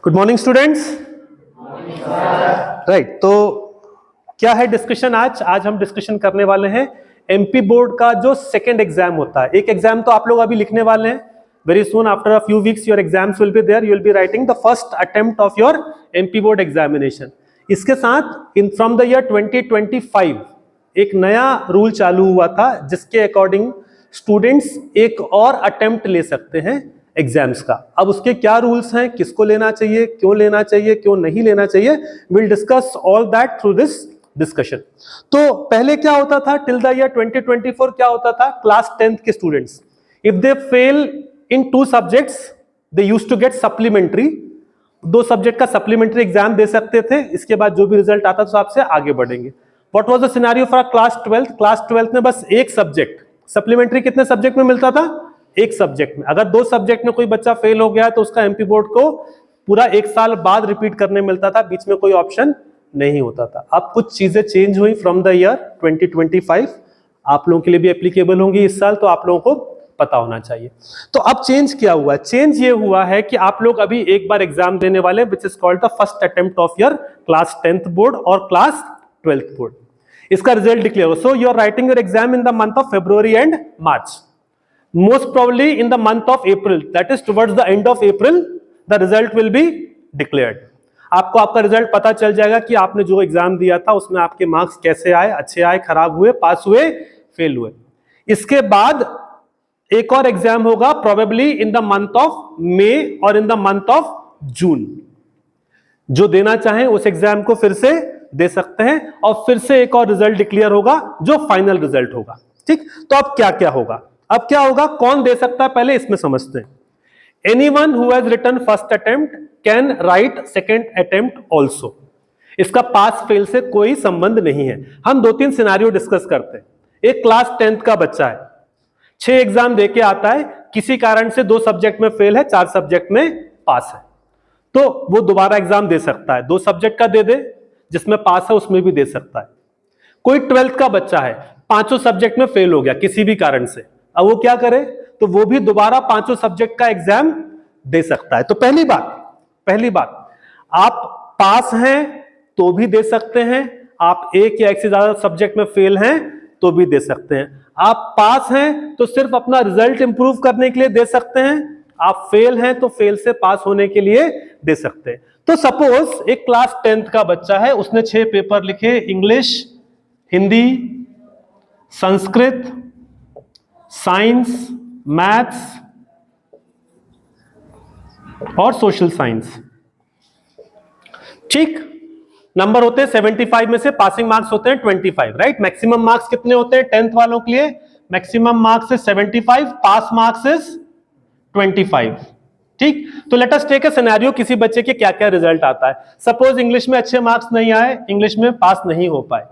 Good morning students. Right, तो क्या है डिस्कशन आज हम डिस्कशन करने वाले हैं एमपी बोर्ड का जो सेकंड एग्जाम होता है। एक एग्जाम तो आप लोग अभी लिखने वाले हैं, very soon after a few weeks your exams will be there, you will be writing the first attempt of your MP board examination. इसके साथ इन फ्रॉम द ईयर 2025 एक नया रूल चालू हुआ था जिसके अकॉर्डिंग स्टूडेंट्स एक और अटेम्प्ट ले सकते हैं एग्जाम्स का। अब उसके क्या रूल्स हैं, किसको लेना चाहिए, क्यों नहीं लेना चाहिए, will discuss all that through this discussion. तो पहले क्या होता था, टिल द ईयर 2024 क्या होता था, क्लास 10th के students if they fail in 2 subjects they used to get supplementary, 2 subject का सप्लीमेंट्री एग्जाम दे सकते थे। इसके बाद जो भी रिजल्ट आता था आपसे आगे बढ़ेंगे। What was the scenario for class 12th? Class 12th में बस एक सब्जेक्ट, सप्लीमेंट्री कितने सब्जेक्ट में मिलता था, एक सब्जेक्ट में। अगर 2 सब्जेक्ट में कोई बच्चा फेल हो गया तो उसका एमपी बोर्ड को पूरा 1 साल बाद रिपीट करने मिलता था, बीच में कोई ऑप्शन नहीं होता था। अब कुछ चीजें चेंज हुई फ्रॉम द ईयर 2025, आप लोगों के लिए भी एप्लीकेबल होंगी इस साल, तो आप लोगों को पता होना चाहिए। तो अब चेंज क्या हुआ, चेंज ये हुआ है कि आप लोग अभी एक बार एग्जाम देने वाले which is called the first attempt of your class 10th board और क्लास 12th बोर्ड। इसका रिजल्ट डिक्लेयर हो, so you are writing your exam in the month of February and March, most probably in the month of April, that is towards the end of April the result will be declared। आपको आपका result पता चल जाएगा कि आपने जो exam दिया था उसमें आपके मार्क्स कैसे आए, अच्छे आए, खराब हुए, पास हुए, फेल हुए। इसके बाद एक और एग्जाम होगा probably in the month of May और in the month of June. जो देना चाहें उस एग्जाम को फिर से दे सकते हैं और फिर से एक और रिजल्ट डिक्लेयर होगा जो फाइनल रिजल्ट होगा। ठीक, तो अब क्या क्या होगा, अब क्या होगा, कौन दे सकता है, पहले इसमें समझते हैं। Anyone who has written first attempt can write second attempt also। इसका पास फेल से कोई संबंध नहीं है। हम 2-3 सिनेरियो डिस्कस करते हैं। एक क्लास 10th का बच्चा है, 6 एग्जाम देके आता है, किसी कारण से 2 सब्जेक्ट में फेल है, 4 सब्जेक्ट में पास है, तो वो दोबारा एग्जाम दे सकता है। 2 सब्जेक्ट का दे दे, जिसमें पास है उसमें भी दे सकता है। कोई 12th का बच्चा है, 5 सब्जेक्ट में फेल हो गया किसी भी कारण से, अब वो क्या करे, तो वो भी दोबारा 5 सब्जेक्ट का एग्जाम दे सकता है। तो पहली बात आप पास हैं तो भी दे सकते हैं, आप एक या एक से ज्यादा सब्जेक्ट में फेल हैं तो भी दे सकते हैं। आप पास हैं तो सिर्फ अपना रिजल्ट इंप्रूव करने के लिए दे सकते हैं, आप फेल हैं तो फेल से पास होने के लिए दे सकते हैं। तो सपोज एक क्लास 10th का बच्चा है, उसने 6 पेपर लिखे, English, Hindi, Sanskrit, science, maths और सोशल साइंस। ठीक, नंबर होते हैं 75 में से पासिंग मार्क्स होते हैं 25, राइट। मैक्सिमम मार्क्स कितने होते हैं 10th वालों के लिए, maximum marks is 75, pass marks is 25। ठीक, तो let us take a scenario, किसी बच्चे के क्या क्या रिजल्ट आता है। सपोज इंग्लिश में अच्छे मार्क्स नहीं आए, इंग्लिश में पास नहीं हो पाए,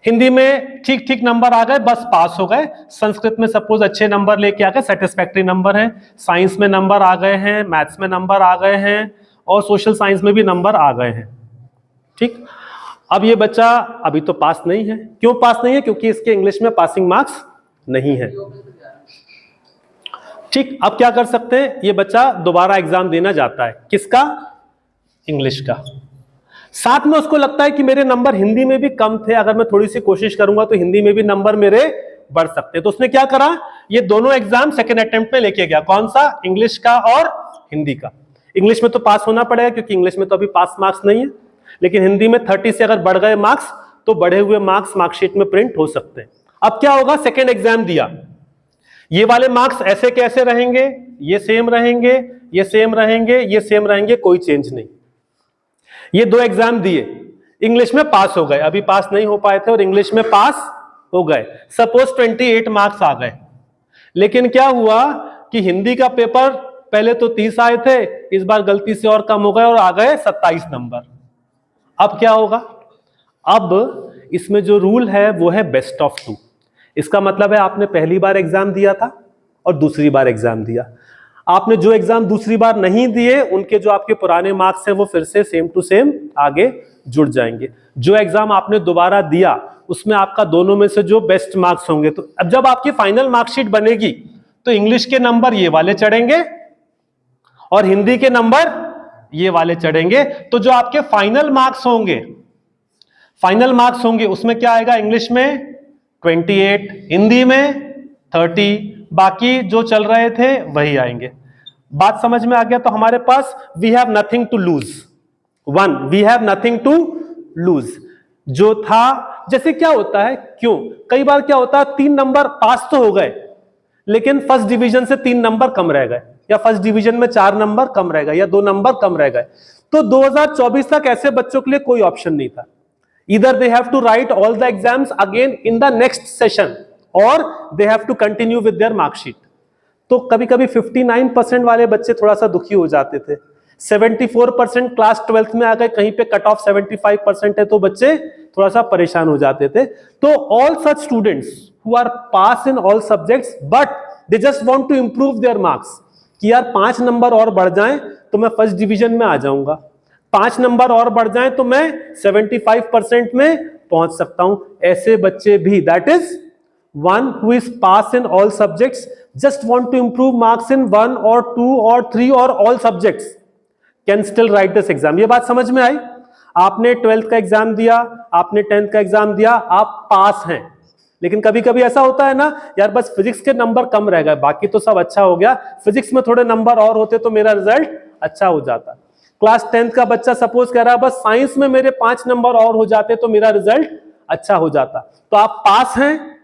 हिंदी में ठीक ठीक नंबर आ गए, बस पास हो गए, संस्कृत में सपोज अच्छे नंबर लेके आ गए, सेटिस्फैक्टरी नंबर है, साइंस में नंबर आ गए हैं, मैथ्स में नंबर आ गए हैं और सोशल साइंस में भी नंबर आ गए हैं। ठीक, अब ये बच्चा अभी तो पास नहीं है। क्यों पास नहीं है, क्योंकि इसके इंग्लिश में पासिंग मार्क्स नहीं है। ठीक, अब क्या कर सकते हैं, ये बच्चा दोबारा एग्जाम देना जाता है, किसका, इंग्लिश का। साथ में उसको लगता है कि मेरे नंबर हिंदी में भी कम थे, अगर मैं थोड़ी सी कोशिश करूंगा तो हिंदी में भी नंबर मेरे बढ़ सकते हैं। तो उसने क्या करा, ये दोनों एग्जाम सेकंड अटेम्प्ट में लेके गया। कौन सा, इंग्लिश का और हिंदी का। इंग्लिश में तो पास होना पड़ेगा क्योंकि इंग्लिश में तो अभी पास मार्क्स नहीं है, लेकिन हिंदी में 30 से अगर बढ़ गए मार्क्स तो बढ़े हुए मार्क्स मार्कशीट में प्रिंट हो सकते हैं। अब क्या होगा, सेकेंड एग्जाम दिया, ये वाले मार्क्स ऐसे कैसे रहेंगे, ये सेम रहेंगे, ये सेम रहेंगे, ये सेम रहेंगे, कोई चेंज नहीं। ये 2 एग्जाम दिए, इंग्लिश में पास हो गए, अभी पास नहीं हो पाए थे और इंग्लिश में पास हो गए, सपोज 28 मार्क्स आ गए। लेकिन क्या हुआ कि हिंदी का पेपर पहले तो 30 आए थे, इस बार गलती से और कम हो गए और आ गए 27 नंबर। अब क्या होगा, अब इसमें जो रूल है वो है बेस्ट ऑफ 2। इसका मतलब है आपने पहली बार एग्जाम दिया था और दूसरी बार एग्जाम दिया, आपने जो एग्जाम दूसरी बार नहीं दिए उनके जो आपके पुराने मार्क्स हैं वो फिर से सेम टू सेम आगे जुड़ जाएंगे। जो एग्जाम आपने दोबारा दिया उसमें आपका दोनों में से जो बेस्ट मार्क्स होंगे, तो अब जब आपकी फाइनल मार्कशीट बनेगी तो इंग्लिश के नंबर ये वाले चढ़ेंगे और हिंदी के नंबर ये वाले चढ़ेंगे। तो जो आपके फाइनल मार्क्स होंगे उसमें क्या आएगा? इंग्लिश में 28, हिंदी में 30, बाकी जो चल रहे थे वही आएंगे। बात समझ में आ गया? तो हमारे पास we have nothing to lose, we have nothing to lose जो था। जैसे क्या होता है, क्यों कई बार क्या होता है, 3 नंबर पास तो हो गए लेकिन फर्स्ट डिवीजन से 3 नंबर कम रह गए, या फर्स्ट डिवीजन में 4 नंबर कम रह गए, या 2 नंबर कम रह गए। तो 2024 तक ऐसे बच्चों के लिए कोई ऑप्शन नहीं था। Either they have to write all the exams again in the next session or they have to continue with their mark sheet. तो कभी कभी 59% वाले बच्चे थोड़ा सा दुखी हो जाते थे। 74% क्लास 12th में आ गए, कहीं पे कट ऑफ 75% है तो बच्चे थोड़ा सा परेशान हो जाते थे। तो all such students who are pass in all subjects but they just want to improve their marks कि यार 5 नंबर और बढ़ जाएं तो मैं फर्स्ट डिवीजन में आ जाऊंगा, 5 नंबर और बढ़ जाएं तो मैं 75% में पहुंच सकता हूं। ऐसे बच्चे भी, that is one who is pass in all subjects, just want to improve marks in 1 और 2 और 3 और all subjects, can still write this exam. ये बात समझ में आई? आपने 12th का एग्जाम दिया, आपने 10th का एग्जाम दिया, आप पास हैं। लेकिन कभी कभी ऐसा होता है ना, यार बस फिजिक्स के नंबर कम रह गए, बाकी तो सब अच्छा हो गया, फिजिक्स में थोड़े नंबर और होते तो मेरा रिजल्ट अच्छा हो जाता। क्लास 10th का बच्चा सपोज कह रहा है बस साइंस में मेरे 5 नंबर और हो जाते तो मेरा रिजल्ट अच्छा हो जाता। तो आप पास हैं,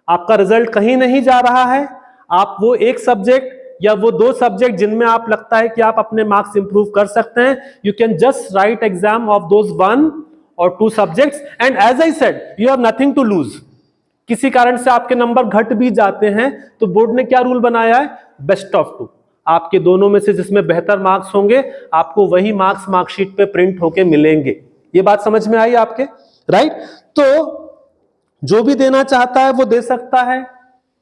आपका रिजल्ट कहीं नहीं जा रहा है। आप वो एक सब्जेक्ट या वो 2 सब्जेक्ट जिनमें आप लगता है कि आप अपने मार्क्स इंप्रूव कर सकते हैं, you can just write exam of those 1 और 2 subjects and as I said you have nothing to lose. किसी कारण से आपके नंबर घट भी जाते हैं तो बोर्ड ने क्या रूल बनाया है? Best of 2। आपके दोनों में से जिसमें बेहतर मार्क्स होंगे आपको वही मार्क्स मार्कशीट पे प्रिंट होके मिलेंगे। ये बात समझ में आई आपके? राइट? तो जो भी देना चाहता है वो दे सकता है,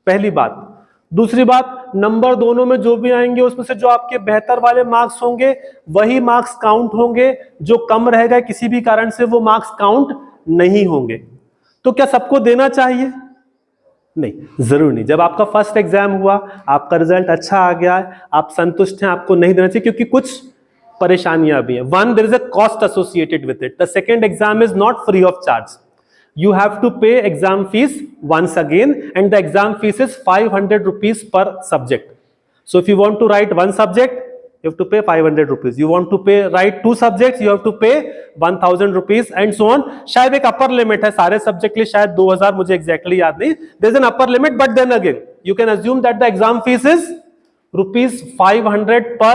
पहली बात। दूसरी बात, नंबर दोनों में जो भी आएंगे उसमें से जो आपके बेहतर वाले मार्क्स होंगे वही मार्क्स काउंट होंगे, जो कम रह गए किसी भी कारण से वो मार्क्स काउंट नहीं होंगे। तो क्या सबको देना चाहिए? नहीं, जरूर नहीं। जब आपका फर्स्ट एग्जाम हुआ, आपका रिजल्ट अच्छा आ गया, आप संतुष्ट हैं, आपको नहीं देना चाहिए क्योंकि कुछ परेशानियां भी हैं। One, there is a cost associated with it. The second exam is not free of charge. You have to pay exam fees once again and the exam fees is 500 rupees per subject. So if you want to write 1 subject, you have to pay 500 rupees. You want to write 2 subjects, you have to pay 1000 rupees and so on. शायद एक upper limit है सारे subject के लिए, शायद 2000, मुझे exactly याद नहीं. There is an upper limit, but then again you can assume that the exam fees is rupees 500 per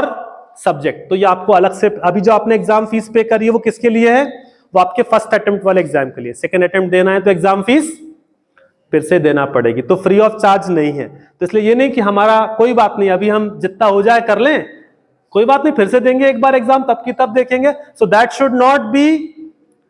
subject. तो ये आपको अलग से, अभी जो आपने exam fees pay करी है वो किसके लिए है? वो आपके फर्स्ट अटेम्प्ट वाले एग्जाम के लिए। सेकंड अटेम्प्ट देना है तो एग्जाम फीस फिर से देना पड़ेगी, तो फ्री ऑफ चार्ज नहीं है। तो इसलिए ये नहीं कि हमारा कोई बात नहीं, अभी हम जितना हो जाए कर लें, कोई बात नहीं, फिर से देंगे एक बार एग्जाम, तब की तब देखेंगे। So that should not be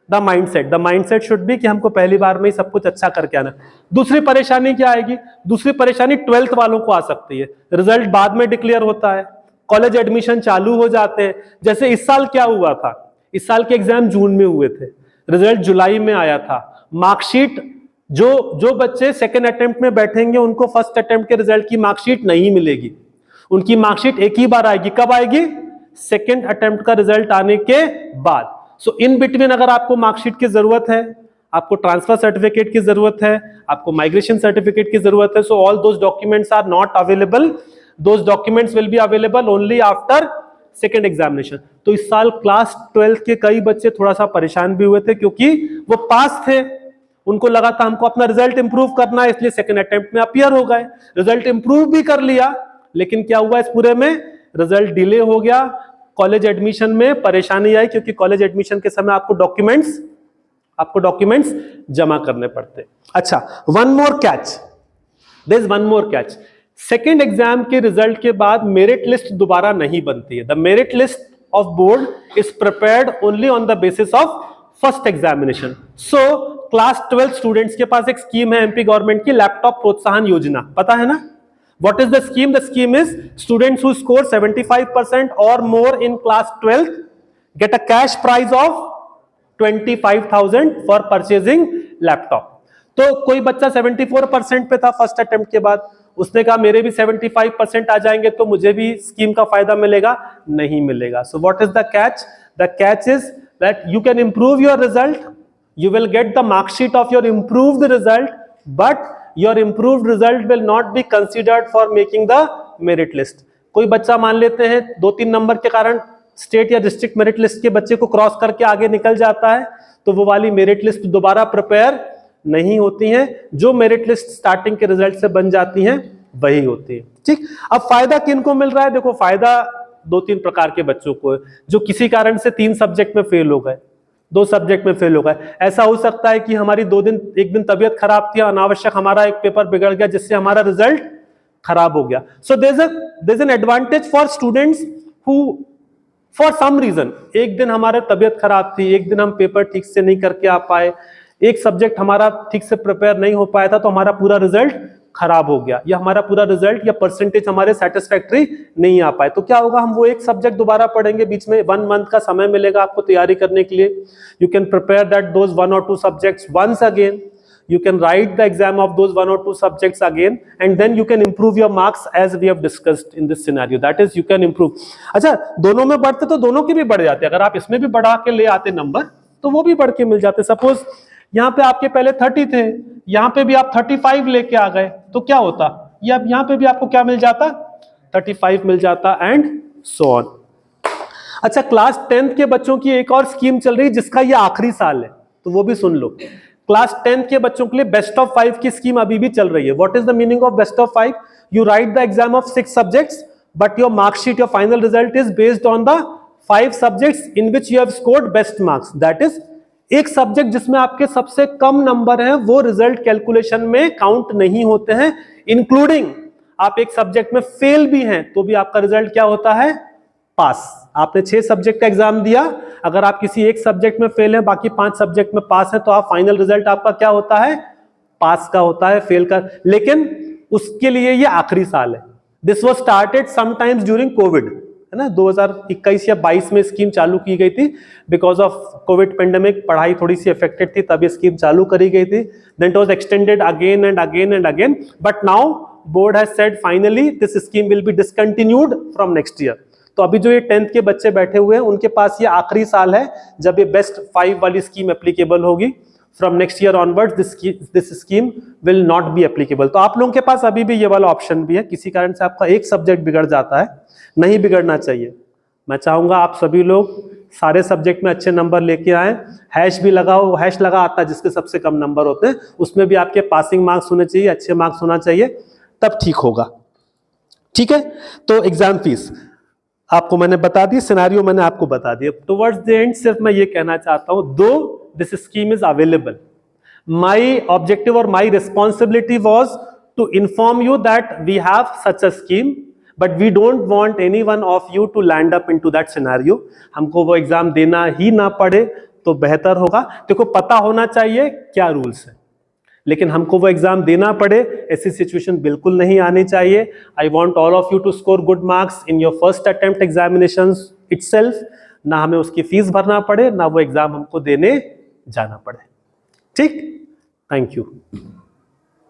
the mindset. The mindset should be कि हमको पहली बार में ही सब कुछ अच्छा करके आना। दूसरी परेशानी क्या आएगी? दूसरी परेशानी 12th वालों को आ सकती है। रिजल्ट बाद में डिक्लेयर होता है, कॉलेज एडमिशन चालू हो जाते हैं। जैसे इस साल क्या हुआ था, इस साल के एग्जाम जून में हुए थे, रिजल्ट जुलाई में आया था। मार्कशीट जो बच्चे सेकंड अटेम्प्ट में बैठेंगे उनको फर्स्ट अटेम्प्ट के रिजल्ट की मार्कशीट नहीं मिलेगी। उनकी मार्कशीट एक ही बार आएगी। कब आएगी? सेकंड अटेम्प्ट का रिजल्ट आने के बाद। सो इन बिटवीन अगर आपको मार्कशीट की जरूरत है, आपको ट्रांसफर सर्टिफिकेट की जरूरत है, आपको माइग्रेशन सर्टिफिकेट की जरूरत है, so all those documents are not available. Those documents will be available only after second examination. तो इस साल क्लास 12 के कई बच्चे थोड़ा सा परेशान भी हुए थे क्योंकि वो पास थे, उनको लगा था हमको अपना रिजल्ट इंप्रूव करना है, इसलिए सेकेंड अटेम्प्ट में अपीयर हो गए। रिजल्ट इंप्रूव भी कर लिया, लेकिन क्या हुआ इस पूरे में? रिजल्ट डिले हो गया। कॉलेज एडमिशन में परेशानी आई क्योंकि कॉलेज एडमिशन के समय आपको डॉक्यूमेंट्स जमा करने पड़ते। अच्छा, one more catch, there is one more catch. Second exam के रिजल्ट के बाद मेरिट लिस्ट दोबारा नहीं बनती है। The merit list of board is prepared only on the basis of first examination. So class 12 students के पास एक स्कीम है एमपी गवर्नमेंट की, लैपटॉप प्रोत्साहन योजना, पता है ना? What is the scheme? The scheme is students who score 75% और more in class 12 get a cash prize of 25,000 for purchasing laptop. तो कोई बच्चा 74% पे था फर्स्ट अटेम्प्ट के बाद, उसने कहा मेरे भी 75% आ जाएंगे तो मुझे भी स्कीम का फायदा मिलेगा, नहीं मिलेगा। So what is the catch? The catch is that you can improve your result, you will get the mark sheet of your improved result, but your improved result will not be considered for making the merit list. कोई बच्चा मान लेते हैं 2-3 number के कारण state या district merit list के बच्चे को क्रॉस करके आगे निकल जाता है, तो वो वाली मेरिट लिस्ट दोबारा प्रिपेयर नहीं होती हैं। जो मेरिट लिस्ट स्टार्टिंग के रिजल्ट से बन जाती हैं वही होती है। ठीक, अब फायदा किनको मिल रहा है? देखो, फायदा 2-3 प्रकार के बच्चों को है, जो किसी कारण से 3 सब्जेक्ट में फेल हो गए, 2 सब्जेक्ट में फेल हो गए। ऐसा हो सकता है कि हमारी 1 दिन तबीयत खराब थी, अनावश्यक हमारा एक पेपर बिगड़ गया जिससे हमारा रिजल्ट खराब हो गया। So there is an advantage for students who for some reason, एक दिन हमारा तबीयत खराब थी, एक दिन हम पेपर ठीक से नहीं करके आ पाए, एक सब्जेक्ट हमारा ठीक से प्रिपेयर नहीं हो पाया था, तो हमारा पूरा रिजल्ट खराब हो गया, या हमारा पूरा रिजल्ट या परसेंटेज हमारे सेटिस्फैक्टरी नहीं आ पाए, तो क्या होगा? हम वो एक सब्जेक्ट दोबारा पढ़ेंगे, बीच में 1 मंथ का समय मिलेगा आपको तैयारी करने के लिए। You can prepare that those 1 or 2 subjects once again, you can write the exam of those 1 or 2 subjects again, and then you can improve your marks as we have discussed in this scenario. That is, you can improve. अच्छा, दोनों में बढ़ते तो दोनों के भी बढ़ जाते, अगर आप इसमें भी बढ़ा के ले आते नंबर तो वो भी बढ़ के मिल जाते। सपोज यहाँ पे आपके पहले 30 थे, यहाँ पे भी आप 35 लेके आ गए, तो क्या होता? ये अब यहाँ पे भी आपको क्या मिल जाता? 35 मिल जाता, एंड सो ऑन। अच्छा, क्लास 10th के बच्चों की एक और स्कीम चल रही है जिसका ये आखिरी साल है, तो वो भी सुन लो। क्लास 10th के बच्चों के लिए बेस्ट ऑफ 5 की स्कीम अभी भी चल रही है। What is the meaning of best of 5? You right the exam of 6 subjects, but your marksheet, your final result is based on the 5 subjects in which you have scored best marks. That is, एक subject जिसमें आपके सबसे कम number है वो result calculation में count नहीं होते हैं, इंक्लूडिंग आप एक सब्जेक्ट में फेल भी हैं तो भी आपका रिजल्ट क्या होता है? पास। आपने 6 सब्जेक्ट का एग्जाम दिया, अगर आप किसी एक सब्जेक्ट में फेल हैं, बाकी 5 सब्जेक्ट में पास है, तो आप फाइनल रिजल्ट आपका क्या होता है? पास का होता है, फेल का। लेकिन उसके लिए ये आखिरी साल है। This was started sometimes during Covid, है ना, 2021 या 22 में स्कीम चालू की गई थी। बिकॉज ऑफ कोविड पेंडेमिक पढ़ाई थोड़ी सी अफेक्टेड थी, तब ये स्कीम चालू करी गई थी। Then it was extended again and again and again, but now board has said finally this scheme will be discontinued from next year. तो अभी जो ये 10th के बच्चे बैठे हुए हैं उनके पास ये आखिरी साल है जब ये बेस्ट 5 वाली स्कीम एप्लीकेबल होगी। From next year onwards this scheme will not be applicable. तो आप लोगों के पास अभी भी ये वाला ऑप्शन भी है, किसी कारण से आपका एक सब्जेक्ट बिगड़ जाता है, नहीं बिगड़ना चाहिए। मैं चाहूंगा आप सभी लोग सारे सब्जेक्ट में अच्छे नंबर लेके आए। हैश भी लगाओ, हैश लगा आता है जिसके सबसे कम नंबर होते हैं, उसमें भी आपके पासिंग मार्क्स होने चाहिए, अच्छे मार्क्स होना चाहिए, तब ठीक होगा। ठीक है, तो एग्जाम फीस आपको मैंने बता दी, सिनेरियो मैंने आपको बता दिया। टुवर्ड्स द एंड सिर्फ मैं ये कहना चाहता हूं, though this scheme is available, my objective और my responsibility was to inform you that we have such a scheme, but we don't want anyone of you to land up into that scenario. हमको वो exam देना ही ना पड़े तो बेहतर होगा। देखो, पता होना चाहिए क्या रूल्स है, लेकिन हमको वो एग्जाम देना पड़े ऐसी सिचुएशन बिल्कुल नहीं आनी चाहिए। I want all of you to score good marks in your first attempt examinations itself, ना हमें उसकी फीस भरना पड़े, ना वो एग्जाम हमको देने जाना पड़े। ठीक, थैंक यू।